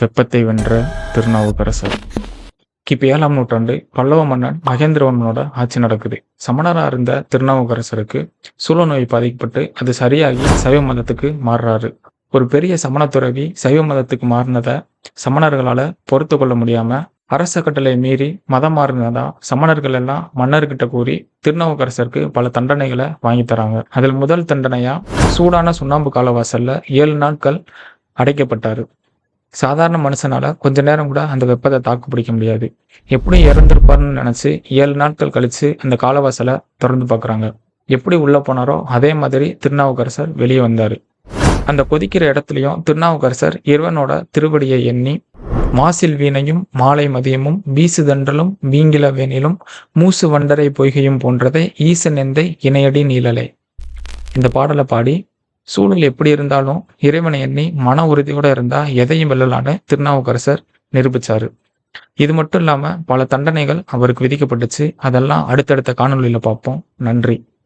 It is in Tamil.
வெப்பத்தை வென்ற திருநாவுக்கரசர். கிபி 7ஆம் நூற்றாண்டு பல்லவ மன்னன் மகேந்திரவர்மனோட ஆட்சி நடக்குது. சமணரா இருந்த திருநாவுக்கரசருக்கு சூழநோய் பாதிக்கப்பட்டு அது சரியாகி சைவ மதத்துக்கு மாறுறாரு. ஒரு பெரிய சமண துறவி சைவ மதத்துக்கு மாறினதை சமணர்களால பொறுத்து கொள்ள முடியாம அரச கட்டளை மீறி மதம் மாறினதா சமணர்கள் எல்லாம் மன்னர்கிட்ட கூறி திருநாவுக்கரசருக்கு பல தண்டனைகளை வாங்கி தராங்க. அதில் முதல் தண்டனையா சூடான சுண்ணாம்பு காலவாசல்ல 7 நாட்கள் அடைக்கப்பட்டாரு. சாதாரண மனுஷனால கொஞ்ச நேரம் கூட அந்த வெப்பத்தை தாக்கு பிடிக்க முடியாது. எப்படி இறந்திருப்பாருன்னு நினைச்சு 7 நாட்கள் கழிச்சு அந்த காலவாசலை திறந்து பார்க்குறாங்க. எப்படி உள்ள போனாரோ அதே மாதிரி திருநாவுக்கரசர் வெளியே வந்தாரு. அந்த கொதிக்கிற இடத்துலயும் திருநாவுக்கரசர் இறைவனோட திருவடியை எண்ணி மாசில் வீணையும் மாலை மதியமும் வீசுதன்றலும் வீங்கில வேணிலும் மூசு வண்டரை பொய்கையும் போன்றதை ஈசன் எந்தை இணையடி நீழலே. இந்த பாடலை பாடி சூழல் எப்படி இருந்தாலும் இறைவனை எண்ணி மன உறுதியோட இருந்தா எதையும் வெல்லலான்னு திருநாவுக்கரசர் நிரூபிச்சாரு. இது மட்டும் இல்லாம பல தண்டனைகள் அவருக்கு விதிக்கப்பட்டுச்சு. அதெல்லாம் அடுத்தடுத்த காணொளியில பார்ப்போம். நன்றி.